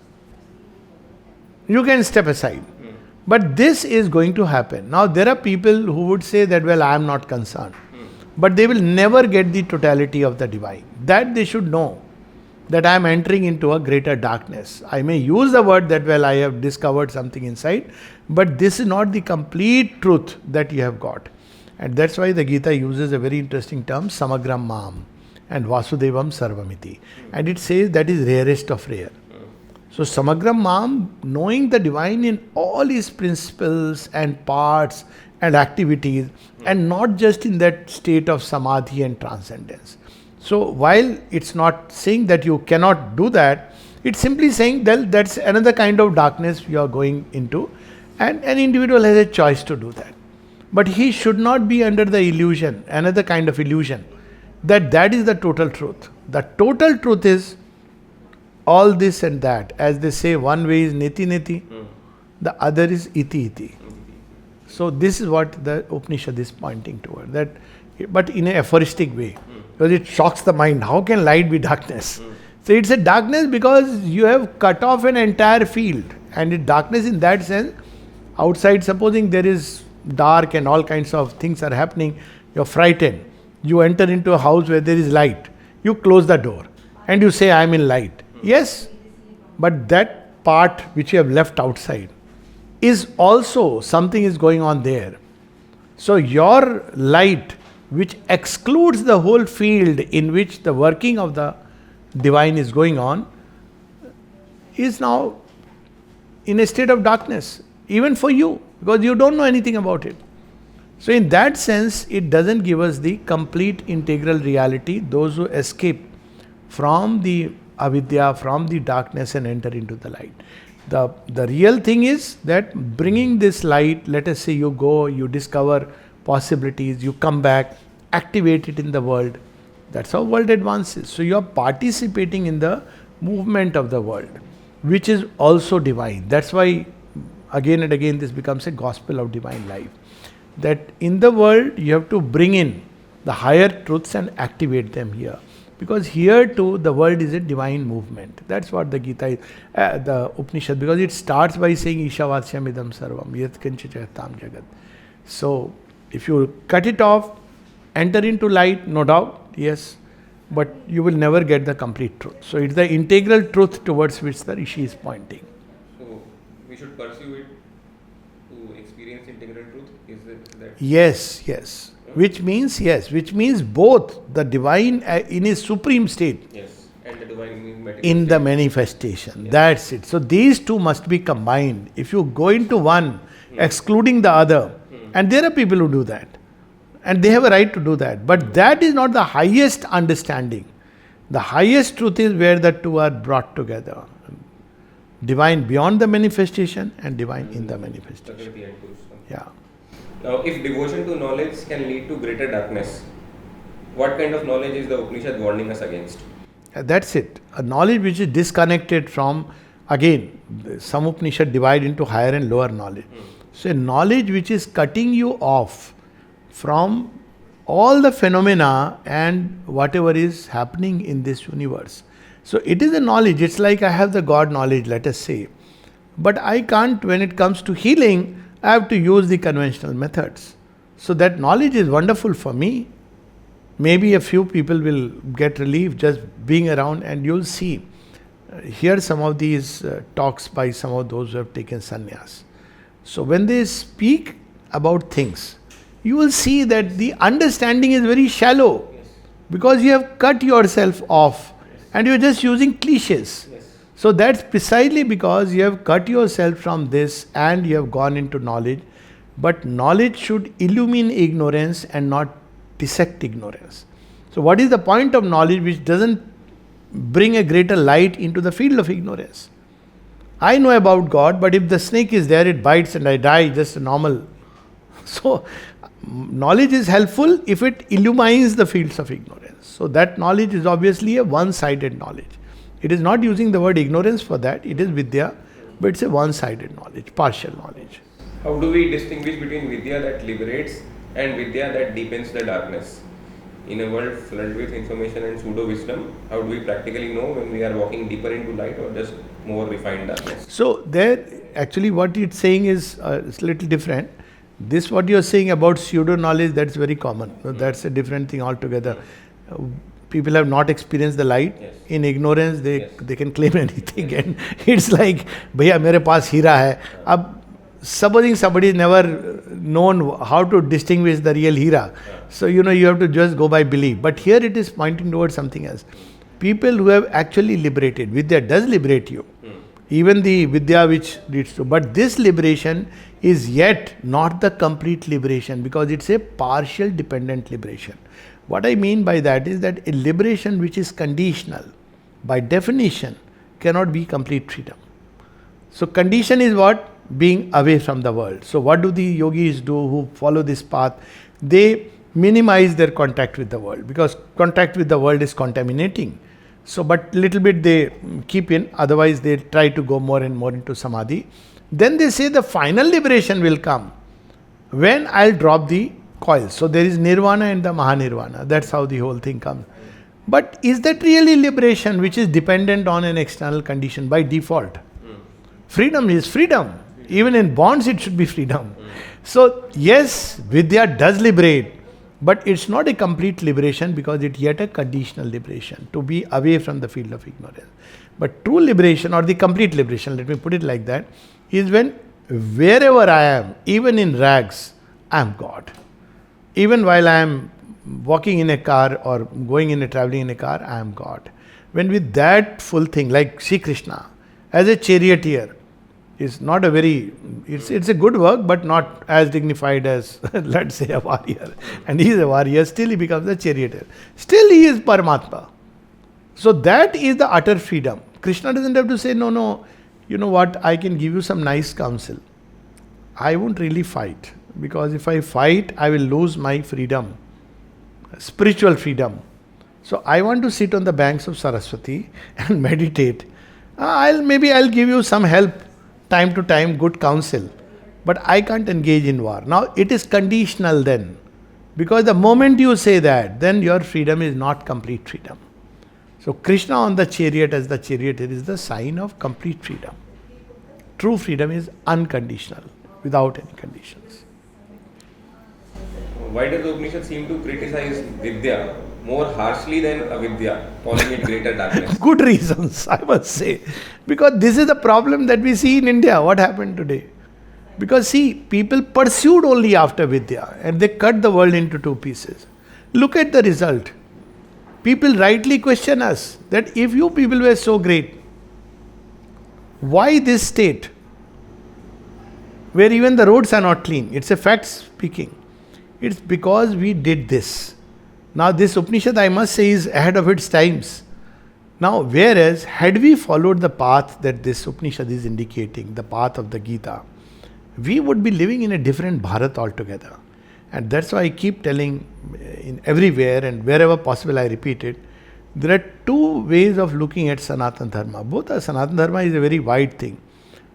You can step aside. But this is going to happen. Now there are people who would say that, I am not concerned. But they will never get the totality of the divine. That they should know, that I am entering into a greater darkness. I may use the word that, I have discovered something inside, but this is not the complete truth that you have got. And that's why the Gita uses a very interesting term, Samagram Mam and Vasudevam Sarvamiti. And it says that is rarest of rare. So Samagram Mam, knowing the divine in all its principles and parts and activities, and not just in that state of samadhi and transcendence. So while it's not saying that you cannot do that, it's simply saying that that's another kind of darkness you are going into, and an individual has a choice to do that. But he should not be under the illusion, another kind of illusion, that is the total truth. The total truth is all this and that. As they say, one way is neti neti, the other is iti iti. So this is what the Upanishad is pointing toward. That, but in an aphoristic way, because it shocks the mind. How can light be darkness? So it's a darkness because you have cut off an entire field, and it darkness in that sense. Outside, supposing there is dark and all kinds of things are happening, you're frightened. You enter into a house where there is light. You close the door and you say, I'm in light. Yes, but that part which you have left outside is also something is going on there. So your light, which excludes the whole field in which the working of the divine is going on, is now in a state of darkness, even for you, because you don't know anything about it. So in that sense, it doesn't give us the complete integral reality. Those who escape from the avidya, from the darkness and enter into the light. The real thing is that bringing this light, let us say you go, you discover possibilities, you come back, activate it in the world. That's how world advances. So you are participating in the movement of the world, which is also divine. That's why again and again this becomes a gospel of divine life. That in the world you have to bring in the higher truths and activate them here. Because here too the world is a divine movement. That's what the Gita is, the Upanishad, because it starts by saying Isha Vatshyam idam sarvam yat kincha jagatam jagat. So if you cut it off, enter into light, no doubt, yes, but you will never get the complete truth. So it's the integral truth towards which the Rishi is pointing. So we should pursue it to experience integral truth. Is it that? Yes. Which means both the divine in his supreme state. Yes, and the divine in the manifestation. Yes. That's it. So these two must be combined. If you go into one, excluding the other, and there are people who do that, and they have a right to do that, but that is not the highest understanding. The highest truth is where the two are brought together. Divine beyond the manifestation and divine in the manifestation. Yeah. Now, if devotion to knowledge can lead to greater darkness, what kind of knowledge is the Upanishad warning us against? That's it. A knowledge which is disconnected from, again, some Upanishad divide into higher and lower knowledge. So, a knowledge which is cutting you off from all the phenomena and whatever is happening in this universe. So, it is a knowledge. It's like I have the God knowledge, let us say. But I can't, when it comes to healing, I have to use the conventional methods. So that knowledge is wonderful for me. Maybe a few people will get relief just being around, and you'll see. Hear some of these talks by some of those who have taken sannyas. So when they speak about things, you will see that the understanding is very shallow. Yes. Because you have cut yourself off, and you're just using cliches. Yes. So that's precisely because you have cut yourself from this and you have gone into knowledge. But knowledge should illumine ignorance and not dissect ignorance. So what is the point of knowledge which doesn't bring a greater light into the field of ignorance? I know about God, but if the snake is there, it bites and I die, just a normal. So knowledge is helpful if it illumines the fields of ignorance. So that knowledge is obviously a one-sided knowledge. It is not using the word ignorance for that, it is vidya, but it's a one-sided knowledge, partial knowledge. How do we distinguish between vidya that liberates and vidya that deepens the darkness? In a world flooded with information and pseudo-wisdom, how do we practically know when we are walking deeper into light or just more refined darkness? So there, actually what it's saying is it's a little different. This what you're saying about pseudo-knowledge, that's very common. That's a different thing altogether. People have not experienced the light. Yes. In ignorance, they can claim anything. Yes. And it's like, bhaiya, mere paas hira hai. Ab, supposing somebody has never known how to distinguish the real hira. So, you have to just go by belief. But here it is pointing towards something else. People who have actually liberated, vidya does liberate you. Even the vidya which leads to. But this liberation is yet not the complete liberation, because it's a partial dependent liberation. What I mean by that is that a liberation which is conditional, by definition, cannot be complete freedom. So condition is what? Being away from the world. So what do the yogis do who follow this path? They minimize their contact with the world, because contact with the world is contaminating. So, but little bit they keep in, otherwise they try to go more and more into samadhi. Then they say the final liberation will come when I'll drop the coils. So there is nirvana and the mahanirvana. That's how the whole thing comes. But is that really liberation which is dependent on an external condition by default? Freedom is freedom. Even in bonds it should be freedom. So yes, Vidya does liberate, but it's not a complete liberation because it's yet a conditional liberation, to be away from the field of ignorance. But true liberation, or the complete liberation, let me put it like that, is when wherever I am, even in rags, I am God. Even while I am walking in a car or going in a traveling in a car, I am God. When with that full thing, like Sri Krishna, as a charioteer, is not a very, it's a good work, but not as dignified as, let's say, a warrior. And he is a warrior, still he becomes a charioteer. Still he is Paramatma. So that is the utter freedom. Krishna doesn't have to say, no, you know what, I can give you some nice counsel. I won't really fight, because if I fight, I will lose my freedom, spiritual freedom. So I want to sit on the banks of Saraswati and meditate. I'll give you some help, time to time, good counsel, but I can't engage in war. Now it is conditional then, because the moment you say that, then your freedom is not complete freedom. So Krishna on the chariot as the charioteer is the sign of complete freedom. True freedom is unconditional, without any conditions. Why does the Upanishad seem to criticize Vidya more harshly than avidya, calling it greater darkness? Good reasons, I must say. Because this is the problem that we see in India. What happened today? Because see, people pursued only after Vidya and they cut the world into two pieces. Look at the result. People rightly question us that if you people were so great, why this state where even the roads are not clean? It's a fact speaking. It's because we did this. Now this Upanishad, I must say, is ahead of its times. Now, whereas had we followed the path that this Upanishad is indicating, the path of the Gita, we would be living in a different Bharat altogether. And that's why I keep telling in everywhere and wherever possible I repeat it, there are two ways of looking at Sanatana Dharma. Both are Sanatana Dharma is a very wide thing.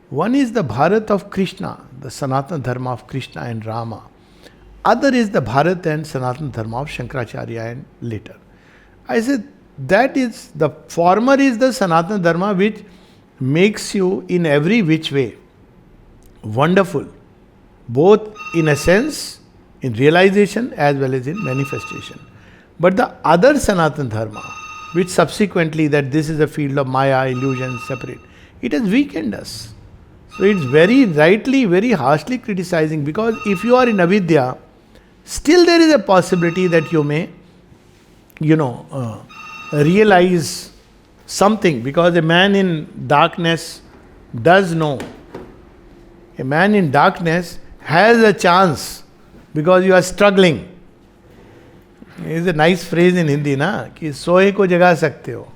One is the Bharat of Krishna, the Sanatana Dharma of Krishna and Rama. Other is the Bharat and Sanatana Dharma of Shankaracharya and later. I said that is, the former is the Sanatana Dharma which makes you in every which way wonderful, both in a sense, in realization as well as in manifestation. But the other Sanatana Dharma, which subsequently that this is a field of Maya, illusion, separate, it has weakened us. So it's very rightly, very harshly criticizing, because if you are in avidya, still there is a possibility that you may, realize something, because a man in darkness does know. A man in darkness has a chance because you are struggling. It's a nice phrase in Hindi, na? कि सोए को जगा सकते हो,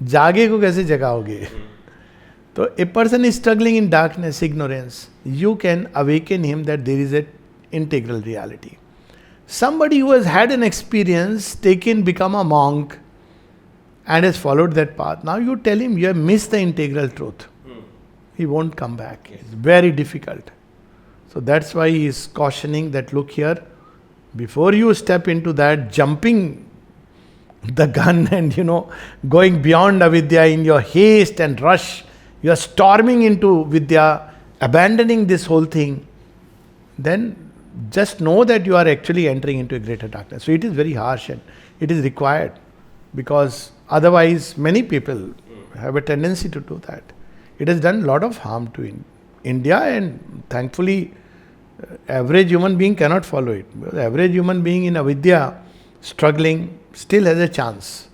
जागे को कैसे जगाओगे? So a person is struggling in darkness, ignorance. You can awaken him that there is an integral reality. Somebody who has had an experience, become a monk, and has followed that path. Now you tell him you have missed the integral truth. He won't come back. It's very difficult. So that's why he is cautioning that, look here, before you step into that, jumping the gun and going beyond avidya in your haste and rush, you are storming into vidya, abandoning this whole thing, then just know that you are actually entering into a greater darkness. So it is very harsh and it is required, because otherwise many people have a tendency to do that. It has done a lot of harm to India, and thankfully average human being cannot follow it. Because average human being in avidya, struggling, still has a chance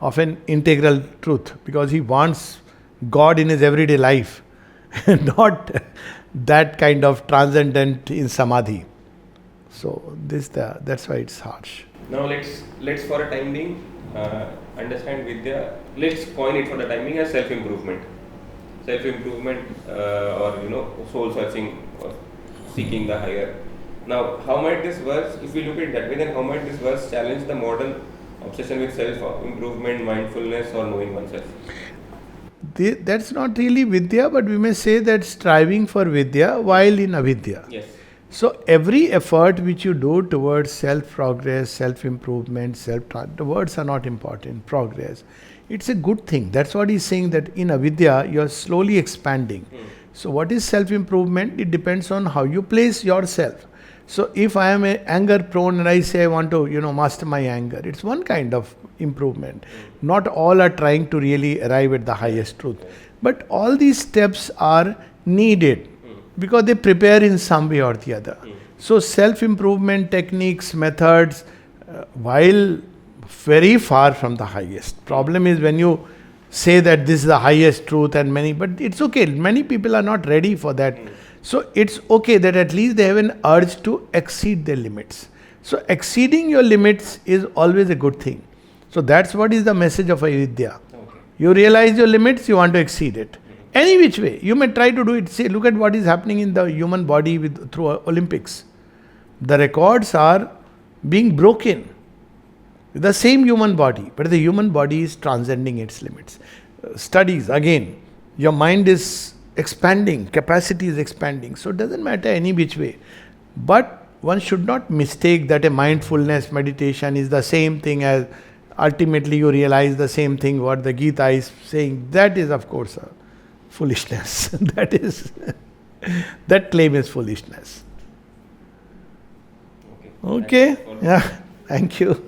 of an integral truth, because he wants God in his everyday life, not that kind of transcendent in samadhi. So that's why it's harsh. Now let's for a time being understand Vidya. Let's coin it for the time being as self-improvement. Self-improvement or soul searching or seeking the higher Now, how might this verse, if we look at it that way, then how might this verse challenge the modern obsession with self-improvement, mindfulness, or knowing oneself? That's not really Vidya, but we may say that striving for Vidya while in avidya. Yes. So every effort which you do towards self-progress, self-improvement, the words are not important, progress. It's a good thing. That's what he's saying, that in avidya, you're slowly expanding. So what is self-improvement? It depends on how you place yourself. So if I am anger prone and I say I want to, master my anger, it's one kind of improvement. Not all are trying to really arrive at the highest truth. But all these steps are needed because they prepare in some way or the other. So self-improvement techniques, methods, while very far from the highest. Problem is when you say that this is the highest truth but it's okay. Many people are not ready for that. So it's okay that at least they have an urge to exceed their limits. So exceeding your limits is always a good thing. So that's what is the message of avidya. Okay. You realize your limits, you want to exceed it. Any which way. You may try to do it. See, look at what is happening in the human body through Olympics. The records are being broken. The same human body, but the human body is transcending its limits. Studies, again, your mind is expanding, capacity is expanding. So it doesn't matter any which way. But one should not mistake that a mindfulness meditation is the same thing as ultimately you realize the same thing what the Gita is saying. That is, of course, a foolishness. That claim is foolishness. Okay. Yeah. Thank you.